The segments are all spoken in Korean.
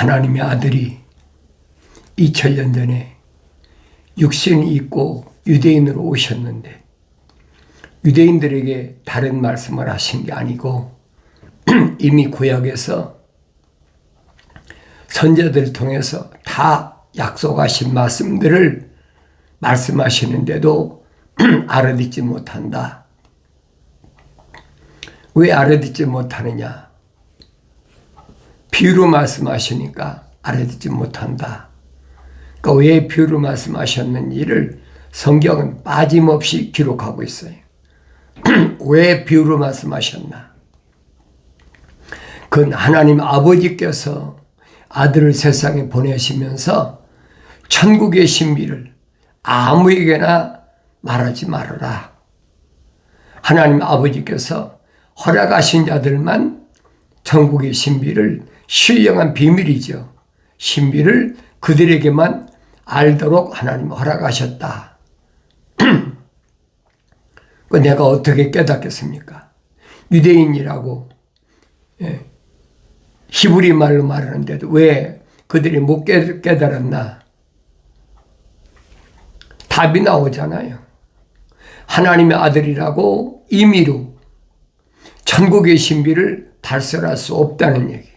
하나님의 아들이 2000년 전에 육신이 있고 유대인으로 오셨는데 유대인들에게 다른 말씀을 하신 게 아니고 이미 구약에서 선지자들을 통해서 다 약속하신 말씀들을 말씀하시는데도 알아듣지 못한다. 왜 알아듣지 못하느냐? 비유로 말씀하시니까 알아듣지 못한다. 그러니까 왜 비유로 말씀하셨는지를 성경은 빠짐없이 기록하고 있어요. 왜 비유로 말씀하셨나? 그건 하나님 아버지께서 아들을 세상에 보내시면서 천국의 신비를 아무에게나 말하지 말아라. 하나님 아버지께서 허락하신 자들만 천국의 신비를 신령한 비밀이죠. 신비를 그들에게만 알도록 하나님 허락하셨다. 내가 어떻게 깨닫겠습니까? 유대인이라고 히브리 말로 말하는데도 왜 그들이 못 깨달았나? 답이 나오잖아요. 하나님의 아들이라고 임의로 천국의 신비를 발설할 수 없다는 얘기.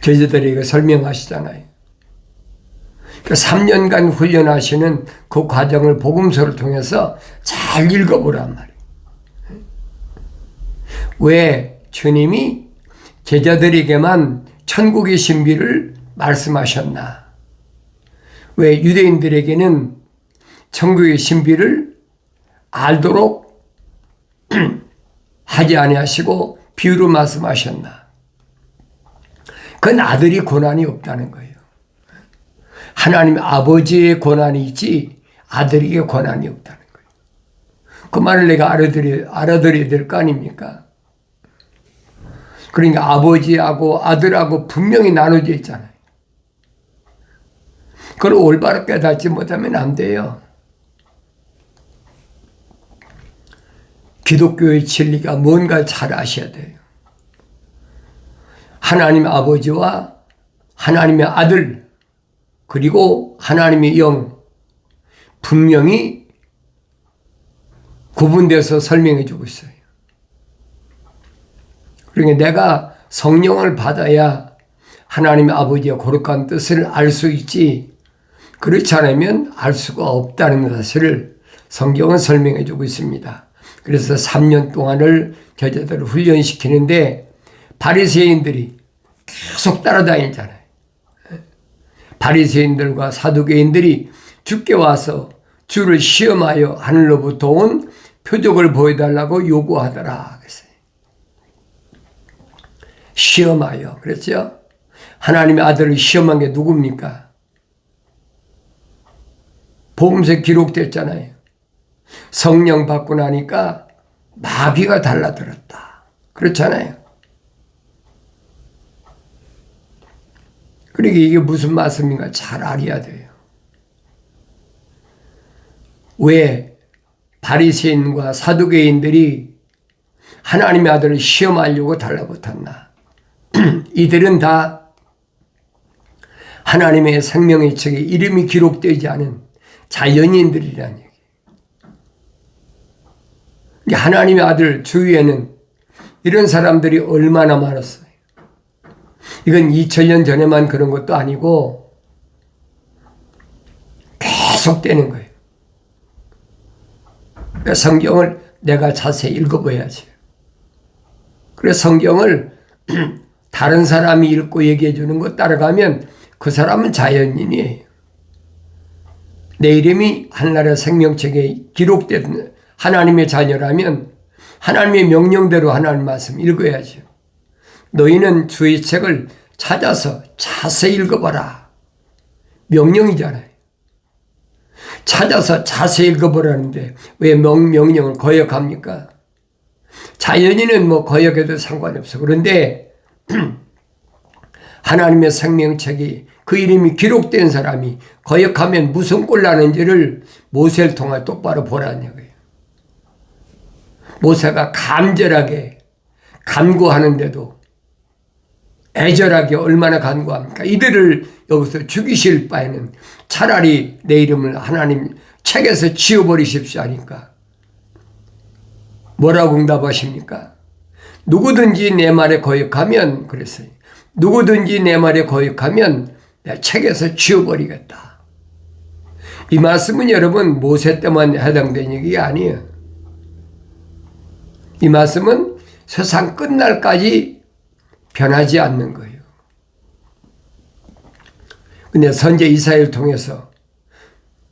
제자들에게 설명하시잖아요. 그 3년간 훈련하시는 그 과정을 복음서를 통해서 잘 읽어보란 말이에요. 왜 주님이 제자들에게만 천국의 신비를 말씀하셨나? 왜 유대인들에게는 천국의 신비를 알도록 하지 아니하시고 비유로 말씀하셨나? 그건 아들이 권한이 없다는 거예요. 하나님 아버지의 권한이 있지 아들에게 권한이 없다는 거예요. 그 말을 내가 알아들어야 될 거 아닙니까? 그러니까 아버지하고 아들하고 분명히 나눠져 있잖아요. 그걸 올바로 깨닫지 못하면 안 돼요. 기독교의 진리가 뭔가 잘 아셔야 돼요. 하나님 아버지와 하나님의 아들 그리고 하나님의 영 분명히 구분돼서 설명해 주고 있어요. 그러니까 내가 성령을 받아야 하나님의 아버지의 거룩한 뜻을 알 수 있지 그렇지 않으면 알 수가 없다는 사실을 성경은 설명해 주고 있습니다. 그래서 3년 동안을 제자들을 훈련시키는데 바리새인들이 계속 따라다니잖아요. 바리새인들과 사두개인들이 주께 와서 주를 시험하여 하늘로부터 온 표적을 보여달라고 요구하더라. 그랬어요. 시험하여 그랬죠. 하나님의 아들을 시험한 게 누굽니까? 복음서에 기록됐잖아요. 성령 받고 나니까 마귀가 달라들었다. 그렇잖아요. 그러니까 이게 무슨 말씀인가 잘 알아야 돼요. 왜 바리새인과 사두개인들이 하나님의 아들을 시험하려고 달라붙었나? 이들은 다 하나님의 생명의 책에 이름이 기록되지 않은 자연인들이라는 얘기예요. 하나님의 아들 주위에는 이런 사람들이 얼마나 많았어요. 이건 2000년 전에만 그런 것도 아니고 계속 되는 거예요. 그러니까 성경을 내가 자세히 읽어봐야지. 그래서 성경을 다른 사람이 읽고 얘기해 주는 거 따라가면 그 사람은 자연인이에요. 내 이름이 하늘나라 생명책에 기록된 하나님의 자녀라면 하나님의 명령대로 하나님 말씀 읽어야죠. 너희는 주의 책을 찾아서 자세히 읽어봐라. 명령이잖아요. 찾아서 자세히 읽어보라는데 왜 명령을 거역합니까? 자연인은 뭐 거역해도 상관이 없어. 그런데 하나님의 생명책이 그 이름이 기록된 사람이 거역하면 무슨 꼴 나는지를 모세를 통해 똑바로 보라는 거예요. 모세가 간절하게 간구하는데도 애절하게 얼마나 간구합니까? 이들을 여기서 죽이실 바에는 차라리 내 이름을 하나님 책에서 지워버리십시오 하니까 뭐라고 응답하십니까? 누구든지 내 말에 거역하면, 그랬어요. 누구든지 내 말에 거역하면 내 책에서 지워버리겠다. 이 말씀은 여러분 모세 때만 해당된 얘기가 아니에요. 이 말씀은 세상 끝날까지 변하지 않는 거예요. 근데 선지 이사야를 통해서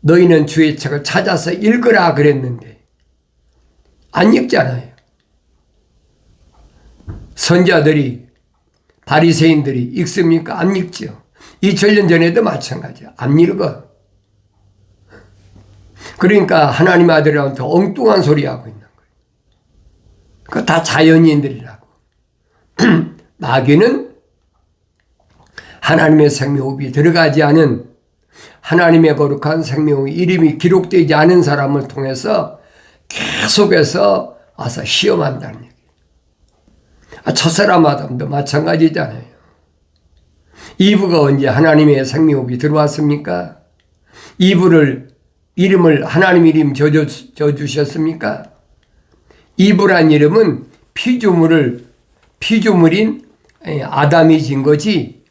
너희는 주의 책을 찾아서 읽으라 그랬는데 안 읽잖아요. 선지자들이 바리새인들이 읽습니까? 안 읽죠. 2000년 전에도 마찬가지야. 안 읽어. 그러니까 하나님 아들이라고 엉뚱한 소리 하고 있는 거예요. 그거 다 자연인들이라고. 마귀는 하나님의 생명호흡이 들어가지 않은, 하나님의 거룩한 생명의 이름이 기록되지 않은 사람을 통해서 계속해서 와서 시험한다는 얘기예요. 첫사람 아담도 마찬가지잖아요. 이브가 언제 하나님의 생명호흡이 들어왔습니까? 이름을 하나님 이름 져주셨습니까? 이브란 이름은 피조물인 아담이 진 거지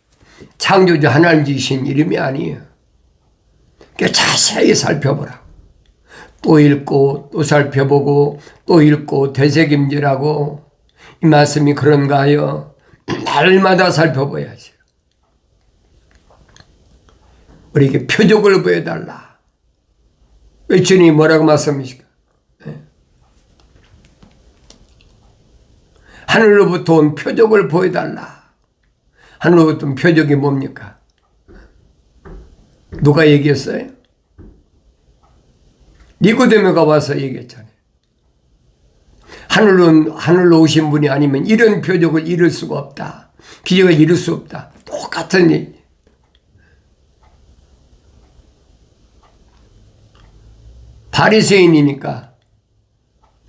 창조주 하나님 지으신 이름이 아니에요. 그러니까 자세히 살펴보라. 또 읽고 또 살펴보고 또 읽고 되새김질하고, 이 말씀이 그런가요? 날마다 살펴봐야지. 우리에게 표적을 보여달라. 주님이 뭐라고 말씀하십니까? 하늘로부터 온 표적을 보여달라. 하늘로부터 온 표적이 뭡니까? 누가 얘기했어요? 니고데모가 와서 얘기했잖아요. 하늘로 오신 분이 아니면 이런 표적을 이룰 수가 없다. 기적을 이룰 수 없다. 똑같은 얘기. 바리새인이니까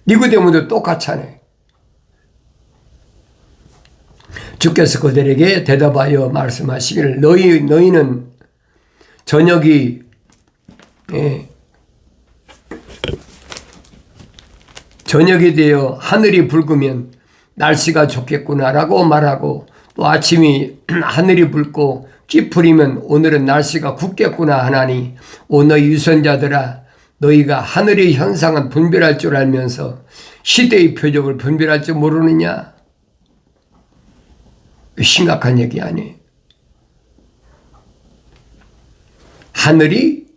니고데모도 똑같잖아요. 주께서 그들에게 대답하여 말씀하시기를 너희는 저녁이 되어 하늘이 붉으면 날씨가 좋겠구나라고 말하고, 또 아침이 하늘이 붉고 찌푸리면 오늘은 날씨가 굽겠구나 하나니, 오 너희 유선자들아, 너희가 하늘의 현상은 분별할 줄 알면서 시대의 표적을 분별할 줄 모르느냐? 심각한 얘기 아니에요. 하늘이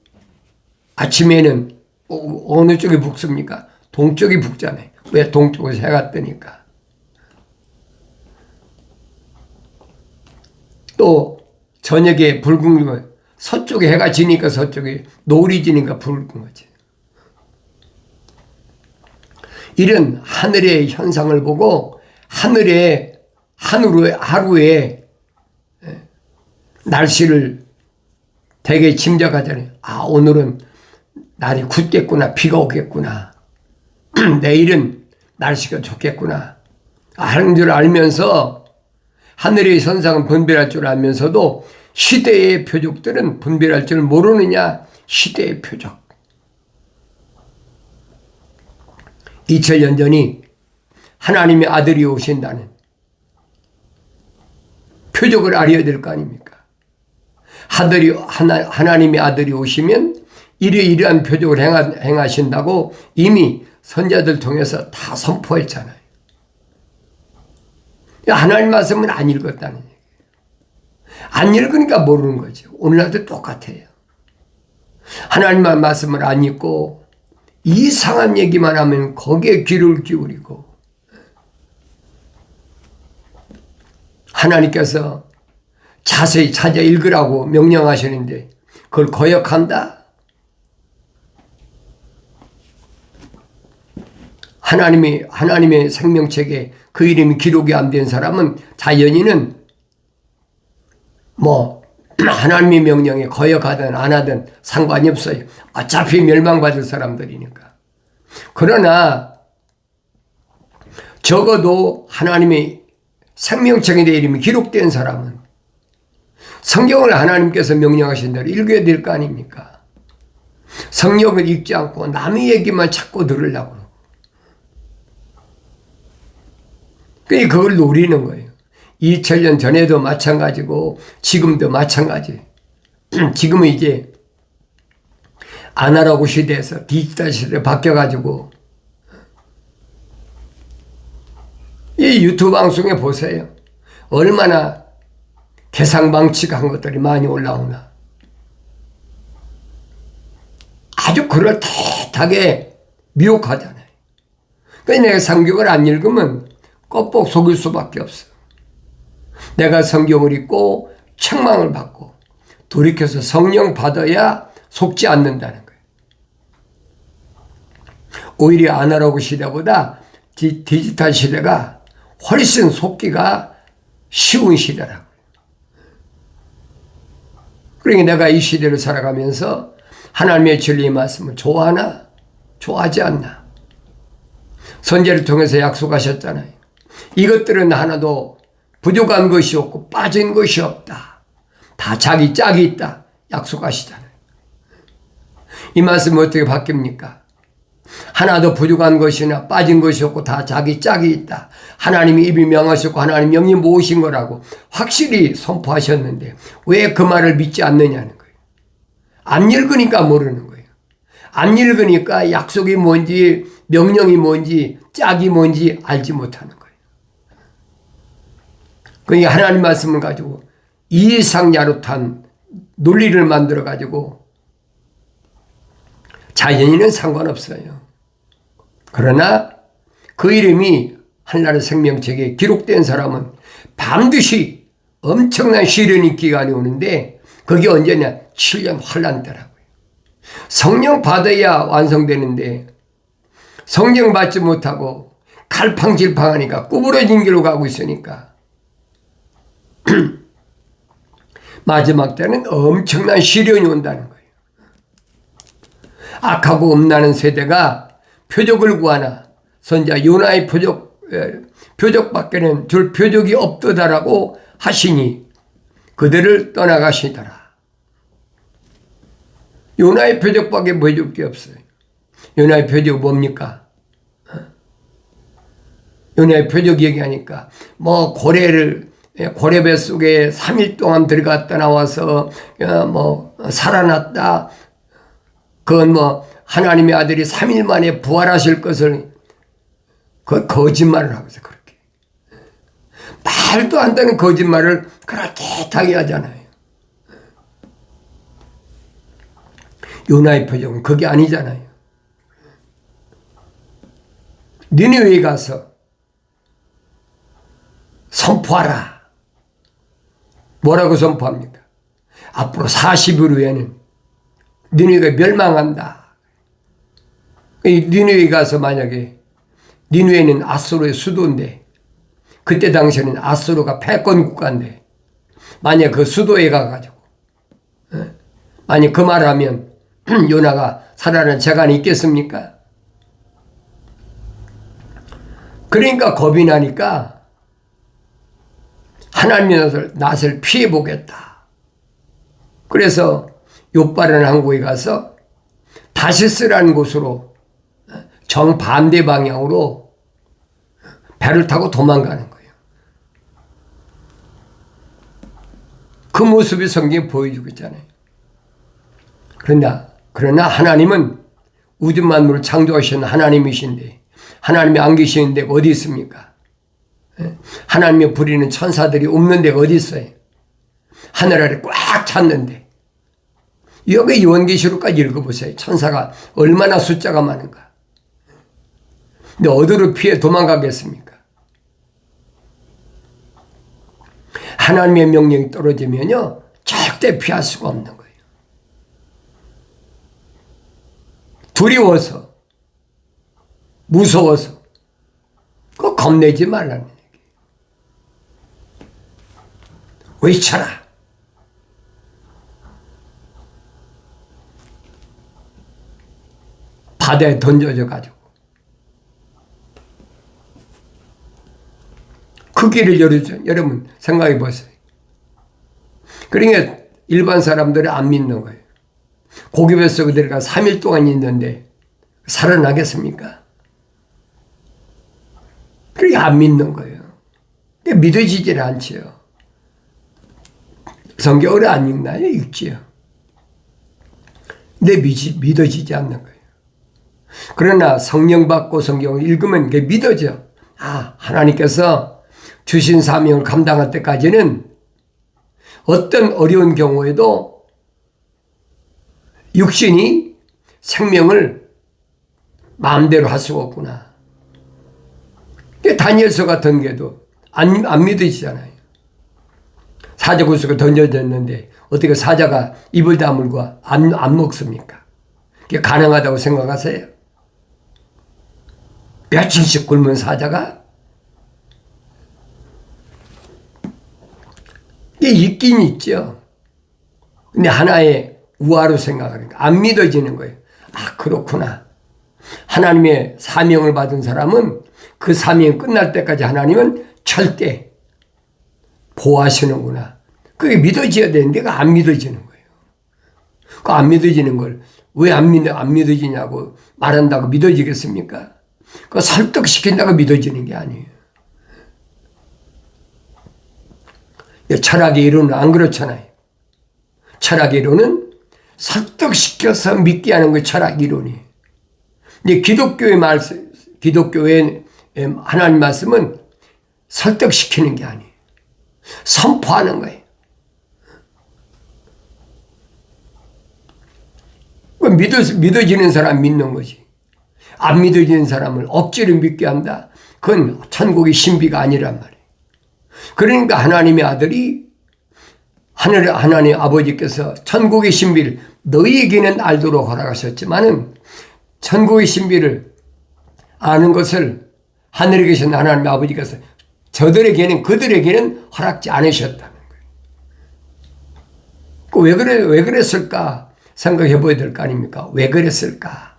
아침에는 어느 쪽이 붉습니까? 동쪽이 붉잖아요. 왜? 동쪽에서 해가 뜨니까. 또 저녁에 붉은 거, 서쪽에 해가 지니까 서쪽에, 노을이 지니까 붉은 거지. 이런 하늘의 현상을 보고 하루에 날씨를 되게 짐작하잖아요. 오늘은 날이 굳겠구나, 비가 오겠구나, 내일은 날씨가 좋겠구나 하는 줄 알면서, 하늘의 현상은 분별할 줄 알면서도 시대의 표적들은 분별할 줄 모르느냐? 시대의 표적. 2000년 전이 하나님의 아들이 오신다는 표적을 알아야 될 거 아닙니까? 하나님의 아들이 오시면 이러이러한 표적을 행하신다고 이미 선자들 통해서 다 선포했잖아요. 하나님 말씀은 안 읽었다는 얘기예요. 안 읽으니까 모르는 거죠. 오늘날도 똑같아요. 하나님 말씀을 안 읽고 이상한 얘기만 하면 거기에 귀를 기울이고, 하나님께서 자세히 찾아 읽으라고 명령하시는데 그걸 거역한다? 하나님의 생명책에 그 이름이 기록이 안 된 사람은, 자연인은 하나님의 명령에 거역하든 안 하든 상관이 없어요. 어차피 멸망받을 사람들이니까. 그러나 적어도 하나님의 생명책에 대해 이름이 기록된 사람은 성경을 하나님께서 명령하신 대로 읽어야 될 거 아닙니까? 성경을 읽지 않고 남의 얘기만 자꾸 들으려고. 그걸 노리는 거예요. 2000년 전에도 마찬가지고 지금도 마찬가지. 지금은 이제 아날로그 시대에서 디지털 시대로 바뀌어가지고 이 유튜브 방송에 보세요. 얼마나 개상방치한 것들이 많이 올라오나. 아주 그럴듯하게 미혹하잖아요. 그러니까 내가 성경을 안 읽으면 껍복 속일 수밖에 없어. 내가 성경을 읽고 책망을 받고 돌이켜서 성령 받아야 속지 않는다는 거예요. 오히려 아날로그 시대보다 디지털 시대가 훨씬 속기가 쉬운 시대라고요. 그러니까 내가 이 시대를 살아가면서 하나님의 진리의 말씀을 좋아하나 좋아하지 않나. 선제를 통해서 약속하셨잖아요. 이것들은 하나도 부족한 것이 없고 빠진 것이 없다. 다 자기 짝이 있다. 약속하시잖아요. 이 말씀은 어떻게 바뀝니까? 하나도 부족한 것이나 빠진 것이 없고 다 자기 짝이 있다. 하나님이 입이 명하셨고 하나님 영이 모으신 거라고 확실히 선포하셨는데 왜 그 말을 믿지 않느냐는 거예요. 안 읽으니까 모르는 거예요. 안 읽으니까 약속이 뭔지 명령이 뭔지 짝이 뭔지 알지 못하는 거예요. 그러니까 하나님 말씀을 가지고 이상야릇한 논리를 만들어 가지고 자연인은 상관없어요. 그러나 그 이름이 한나라 생명책에 기록된 사람은 반드시 엄청난 시련이 기간이 오는데 그게 언제냐? 7년 환란 때라고요. 성령 받아야 완성되는데 성령 받지 못하고 갈팡질팡하니까 구부러진 길로 가고 있으니까 마지막 때는 엄청난 시련이 온다는 거예요. 악하고 음란한 세대가 표적을 구하나 선자 요나의 표적밖에는 줄 표적이 없도다라고 하시니 그들을 떠나가시더라. 요나의 표적밖에 보여줄 게 없어요. 요나의 표적이 뭡니까? 요나의 표적 얘기하니까 고래 뱃속에 3일 동안 들어갔다 나와서 살아났다. 그건 하나님의 아들이 3일 만에 부활하실 것을 거짓말을 하고 있어요. 그렇게 말도 안 되는 거짓말을 그렇게 하잖아요. 요나의 표적은 그게 아니잖아요. 니느웨에 가서 선포하라. 뭐라고 선포합니까? 앞으로 40일 후에는 니느웨가 멸망한다. 니느웨에 가서 만약에 니느웨는 아수르의 수도인데 그때 당시에는 아수르가 패권 국가인데 만약 그 수도에 가가지고 만약 그 말을 하면 요나가 살아나는 재간이 있겠습니까? 그러니까 겁이 나니까 하나님의 낯을 피해보겠다. 그래서 욥바라는 항구에 가서 다시스라는 곳으로 정반대 방향으로 배를 타고 도망가는 거예요. 그 모습이 성경에 보여주고 있잖아요. 그러나 하나님은 우주 만물을 창조하신 하나님이신데 하나님이 안 계시는 데가 어디 있습니까? 하나님의 부리는 천사들이 없는 데가 어디 있어요? 하늘 아래 꽉 찼는데 여기 요한계시록까지 읽어보세요. 천사가 얼마나 숫자가 많은가. 근데 어디로 피해 도망가겠습니까? 하나님의 명령이 떨어지면요 절대 피할 수가 없는 거예요. 두려워서 무서워서 그거 겁내지 말라는 얘기예요. 외쳐라. 바다에 던져져 가지고 그 길을 열어줘. 여러분 생각해 보세요. 그러니까 일반 사람들은 안 믿는 거예요. 고기 뱃속에 들어가 3일 동안 있는데 살아나겠습니까? 그렇게 안 믿는 거예요. 믿어지질 않지요. 성경을 안 읽나요? 읽지요. 근데 믿어지지 않는 거예요. 그러나 성령 받고 성경을 읽으면 그게 믿어져. 아, 하나님께서 주신 사명을 감당할 때까지는 어떤 어려운 경우에도 육신이 생명을 마음대로 할 수가 없구나. 다니엘서 같은 게도 안 믿어지잖아요. 사자 구석에 던져졌는데 어떻게 사자가 입을 다물고 안 먹습니까? 그게 가능하다고 생각하세요? 며칠씩 굶은 사자가? 이게 있긴 있죠. 근데 하나의 우화로 생각하니까 안 믿어지는 거예요. 아, 그렇구나. 하나님의 사명을 받은 사람은 그 사명이 끝날 때까지 하나님은 절대 보호하시는구나. 그게 믿어져야 되는데 안 믿어지는 거예요. 그 안 믿어지는 걸 왜 안 믿어지냐고 말한다고 믿어지겠습니까? 그 설득시킨다고 믿어지는 게 아니에요. 철학의 이론은 안 그렇잖아요. 철학의 이론은 설득시켜서 믿게 하는 게 철학 이론이에요. 근데 기독교의 하나님 말씀은 설득시키는 게 아니에요. 선포하는 거예요. 믿어지는 사람 믿는 거지. 안 믿어지는 사람을 억지로 믿게 한다. 그건 천국의 신비가 아니란 말이에요. 그러니까 하나님의 아들이 하나님 아버지께서 천국의 신비를 너희에게는 알도록 허락하셨지만은 천국의 신비를 아는 것을 하늘에 계신 하나님 아버지께서 그들에게는 허락지 않으셨다는 거예요. 왜 그랬을까 생각해 봐야 될 거 아닙니까? 왜 그랬을까?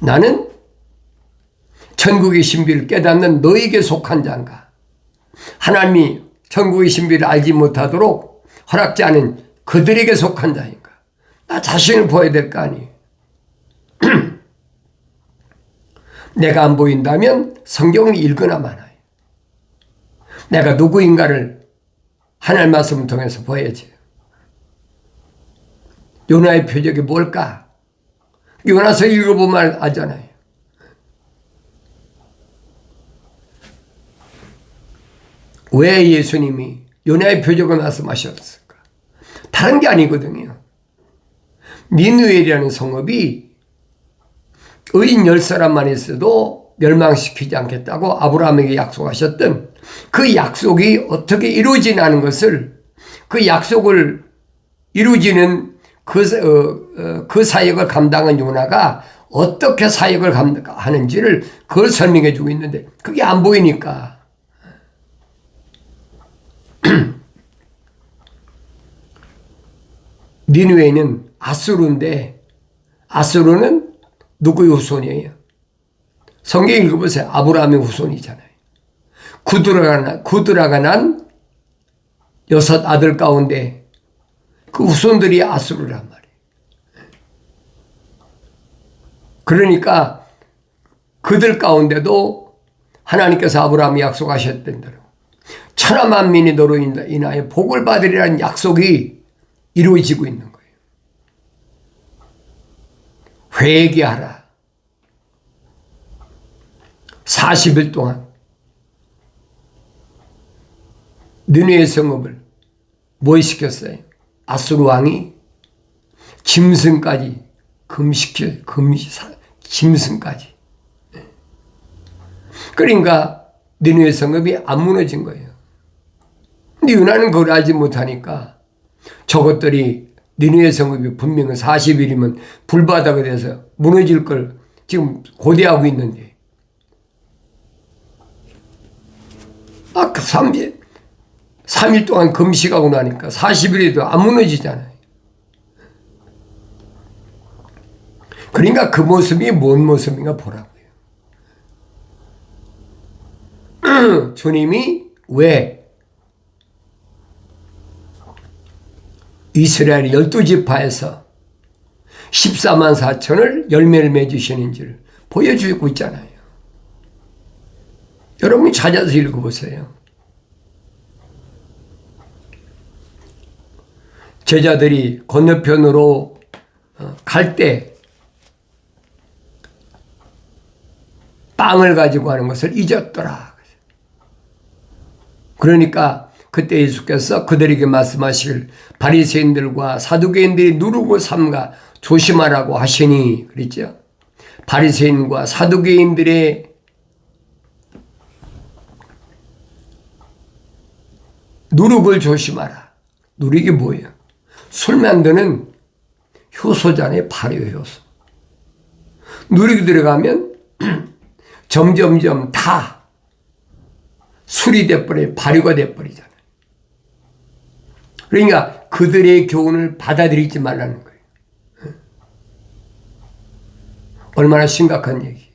나는 천국의 신비를 깨닫는 너에게 속한 자인가? 하나님이 천국의 신비를 알지 못하도록 허락지 않은 그들에게 속한 자인가? 나 자신을 보아야 될 거 아니에요. 내가 안 보인다면 성경을 읽거나 말아요. 내가 누구인가를 하나님 말씀을 통해서 보여야지. 요나의 표적이 뭘까? 요나서 읽어보면 알잖아요. 왜 예수님이 요나의 표적을 말씀하셨을까? 다른 게 아니거든요. 니느웨라는 성읍이 의인 10사람만 있어도 멸망시키지 않겠다고 아브라함에게 약속하셨던 그 약속이 어떻게 이루어지냐는 것을, 그 약속을 이루어지는 그 사역을 감당한 요나가 어떻게 사역을 하는지를 그걸 설명해 주고 있는데 그게 안 보이니까. 니느웨는 아수르인데 아수르는 누구의 후손이에요? 성경 읽어보세요. 아브라함의 후손이잖아요. 구드라가 난 6 아들 가운데 그 후손들이 아수르란 말이에요. 그러니까 그들 가운데도 하나님께서 아브라함이 약속하셨던 대로 천하 만민이 너로 인하여 복을 받으리라는 약속이 이루어지고 있는 거예요. 회개하라. 40일 동안 느헤의 성읍을 뭐 시켰어요? 아수르 왕이 짐승까지 짐승까지. 그러니까 느헤의 성읍이 안 무너진 거예요. 근데 요나는 그걸 알지 못하니까 저것들이 느헤의 성읍이 분명히 40일이면 불바다가 돼서 무너질 걸 지금 고대하고 있는데 3일 동안 금식하고 나니까 40일에도 안 무너지잖아요. 그러니까 그 모습이 뭔 모습인가 보라고요. 주님이 왜 이스라엘 12지파에서 14만 4천을 열매를 맺으시는지를 보여주고 있잖아요. 여러분이 찾아서 읽어보세요. 제자들이 건너편으로 갈 때 빵을 가지고 가는 것을 잊었더라. 그러니까 그때 예수께서 그들에게 말씀하시길 바리새인들과 사두개인들이 누르고 삼가 조심하라고 하시니 그랬죠. 바리새인과 사두개인들의 누룩을 조심하라. 누룩이 뭐예요? 술 만드는 효소잖아요. 발효효소. 누룩이 들어가면 점점점 다 술이 돼버려요. 발효가 돼버리잖아요. 그러니까 그들의 교훈을 받아들이지 말라는 거예요. 얼마나 심각한 얘기.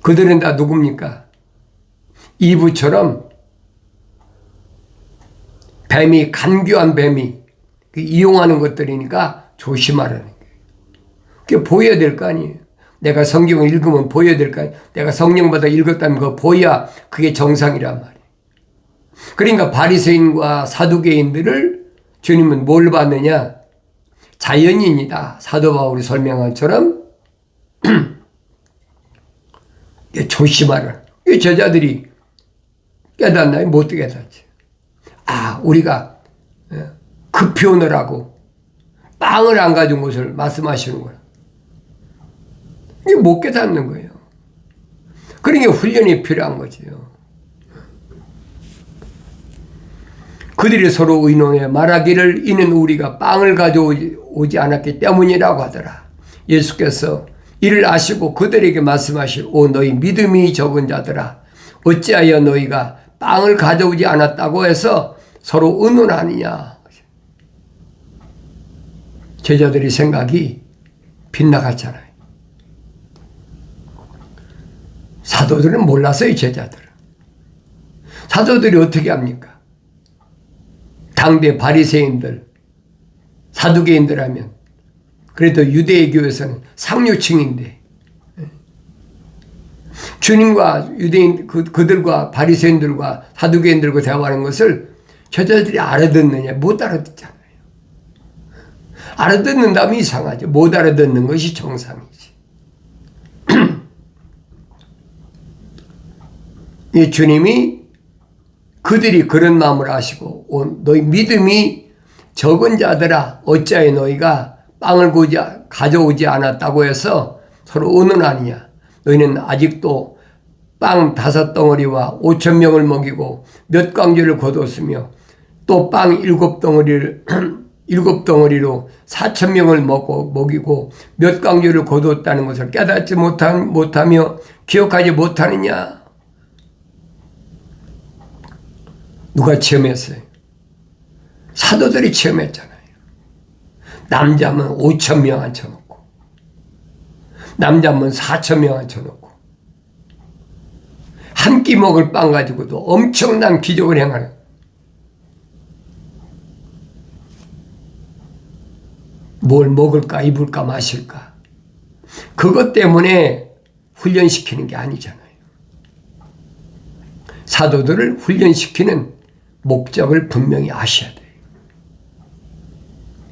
그들은 다 누굽니까? 이브처럼 뱀이, 간교한 뱀이 이용하는 것들이니까 조심하라는 거예요. 그게 보여야 될 거 아니에요. 내가 성경을 읽으면 보여야 될 거 아니에요. 내가 성령받아 읽었다면 그거 보여야 그게 정상이란 말이에요. 그러니까 바리새인과 사두개인들을 주님은 뭘 봤느냐? 자연인이다. 사도 바울이 설명한 것처럼 조심하라. 이 제자들이 깨닫나요? 못 깨닫지. 우리가 급히 오느라고 빵을 안 가져온 것을 말씀하시는구나. 이게 못 깨닫는 거예요. 그러니까 훈련이 필요한 거지요. 그들이 서로 의논해 말하기를 이는 우리가 빵을 가져오지 않았기 때문이라고 하더라. 예수께서 이를 아시고 그들에게 말씀하실 오 너희 믿음이 적은 자들아 어찌하여 너희가 빵을 가져오지 않았다고 해서 서로 의논하느냐. 제자들의 생각이 빗나갔잖아요. 사도들은 몰랐어요. 제자들은. 사도들이 어떻게 합니까? 당대 바리새인들, 사두개인들 하면 그래도 유대교에서는 상류층인데 주님과 유대인 그들과 바리새인들과 사두개인들과 대화하는 것을 제자들이 알아듣느냐? 못 알아듣잖아요. 알아듣는다면 이상하죠. 못 알아듣는 것이 정상이지. 이 주님이 그들이 그런 마음을 아시고 너희 믿음이 적은 자들아 어찌하여 너희가 빵을 가져오지 않았다고 해서 서로 의논하느냐. 너희는 아직도 빵 5덩어리와 5,000명을 먹이고 몇 광주를 거뒀으며 또 빵 7덩어리로 4,000명을 먹이고 몇 광주를 거뒀다는 것을 깨닫지 못하며 기억하지 못하느냐. 누가 체험했어요? 사도들이 체험했잖아요. 남자면 5,000명 앉혀놓고 남자면 4,000명 앉혀놓고 한 끼 먹을 빵 가지고도 엄청난 기적을 행하는 뭘 먹을까 입을까 마실까 그것 때문에 훈련시키는 게 아니잖아요. 사도들을 훈련시키는 목적을 분명히 아셔야 돼요.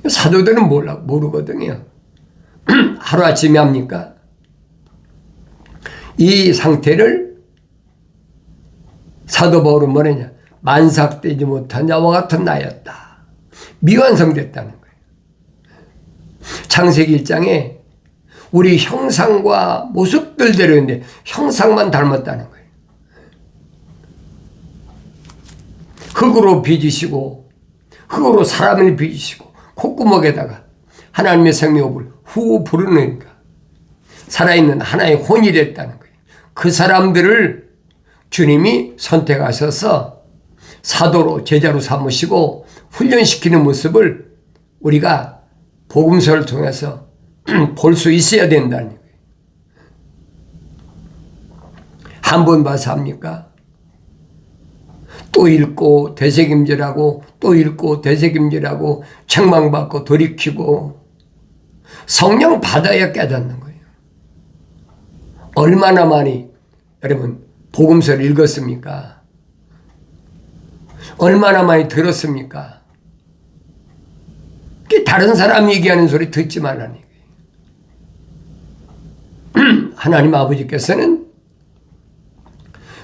사도들은 모르거든요. 하루아침에 합니까? 이 상태를 사도 바울은 뭐냐냐 만삭되지 못한 자와 같은 나였다. 미완성됐다는 거예요. 창세기 1장에 우리 형상과 모습들대로 있는데 형상만 닮았다는 거예요. 흙으로 빚으시고 흙으로 사람을 빚으시고 콧구멍에다가 하나님의 생명을 후 부르니까 살아있는 하나의 혼이 됐다는 거예요. 그 사람들을 주님이 선택하셔서 사도로 제자로 삼으시고 훈련시키는 모습을 우리가 복음서를 통해서 볼 수 있어야 된다는 거예요. 한 번 봐서 합니까? 또 읽고 되새김질하고 또 읽고 되새김질하고 책망받고 돌이키고 성령 받아야 깨닫는 거예요. 얼마나 많이 여러분 복음서를 읽었습니까? 얼마나 많이 들었습니까? 다른 사람이 얘기하는 소리 듣지 말라는 얘기예요. 하나님 아버지께서는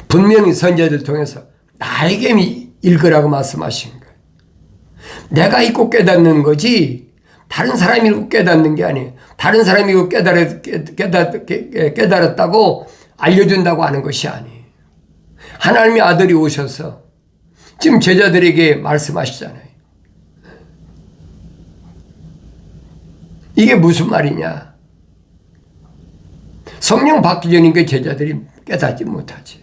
분명히 선지자들 통해서 나에게 읽으라고 말씀하신 거예요. 내가 읽고 깨닫는 거지 다른 사람이 읽고 깨닫는 게 아니에요. 다른 사람이 읽고 깨달았다고 알려준다고 하는 것이 아니에요. 하나님의 아들이 오셔서 지금 제자들에게 말씀하시잖아요. 이게 무슨 말이냐? 성령 받기 전이니까 제자들이 깨닫지 못하지.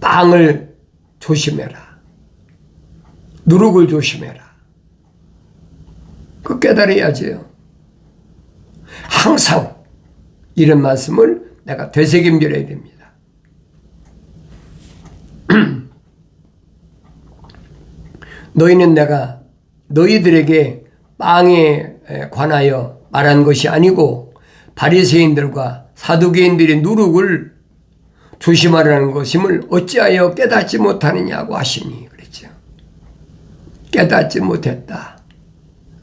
빵을 조심해라. 누룩을 조심해라. 그 깨달아야지요. 항상 이런 말씀을 내가 되새김질해야 됩니다. 너희는 내가 너희들에게 빵에 관하여 말한 것이 아니고 바리새인들과 사두개인들의 누룩을 조심하라는 것임을 어찌하여 깨닫지 못하느냐고 하시니 그랬죠. 깨닫지 못했다.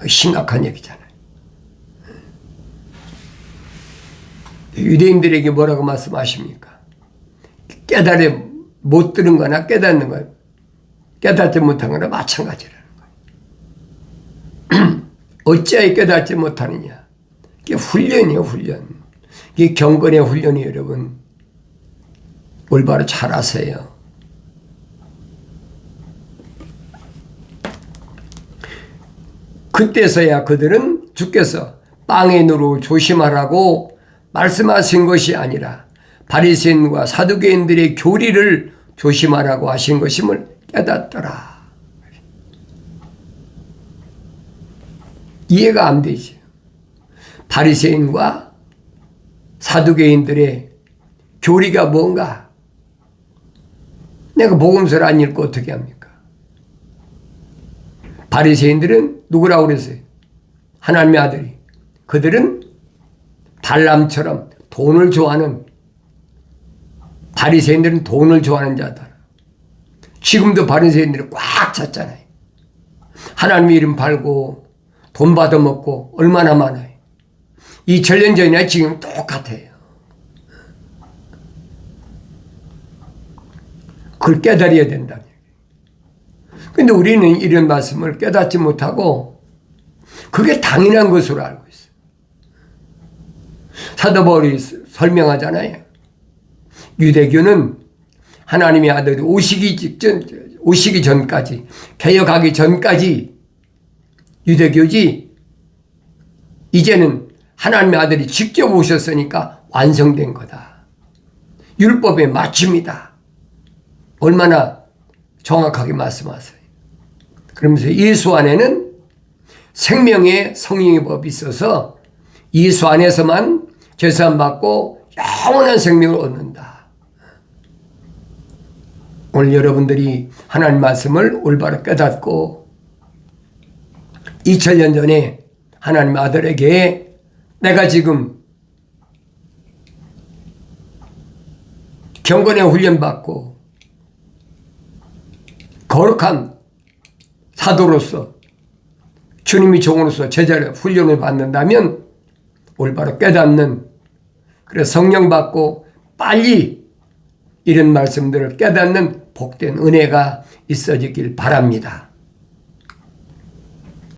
심각한 얘기잖아요. 유대인들에게 뭐라고 말씀하십니까? 깨달아 못 들은 거나 깨닫는 거, 깨닫지 못한 거나 마찬가지라는 거예요. 어찌하여 깨닫지 못하느냐? 이게 훈련이에요, 훈련. 이게 경건의 훈련이 여러분. 올바로 잘 하세요. 그때서야 그들은 주께서 빵의 누룩을 조심하라고 말씀하신 것이 아니라 바리새인과 사두개인들의 교리를 조심하라고 하신 것임을 깨닫더라. 이해가 안 되지. 바리새인과 사두개인들의 교리가 뭔가? 내가 복음서를 안 읽고 어떻게 합니까? 바리새인들은 누구라고 그랬어요? 하나님의 아들이. 그들은 발람처럼 돈을 좋아하는, 바리새인들은 돈을 좋아하는 자다. 지금도 바리새인들이 꽉 찼잖아요. 하나님의 이름 팔고 돈 받아먹고 얼마나 많아요. 2000년 전이나 지금 똑같아요. 그걸 깨달아야 된다는 얘기예요. 그런데 우리는 이런 말씀을 깨닫지 못하고 그게 당연한 것으로 알고 있어요. 사도 바울이 설명하잖아요. 유대교는 하나님의 아들이 오시기 전까지, 개혁하기 전까지 유대교지, 이제는 하나님의 아들이 직접 오셨으니까 완성된 거다. 율법의 마침이다. 얼마나 정확하게 말씀하세요. 그러면서 예수 안에는 생명의 성령의 법이 있어서 예수 안에서만 죄사함 받고 영원한 생명을 얻는다. 오늘 여러분들이 하나님 말씀을 올바로 깨닫고 2000년 전에 하나님 아들에게 내가 지금 경건의 훈련 받고 거룩한 사도로서 주님이 종으로서 제자를 훈련을 받는다면 올바로 깨닫는, 그래서 성령 받고 빨리 이런 말씀들을 깨닫는 복된 은혜가 있어지길 바랍니다.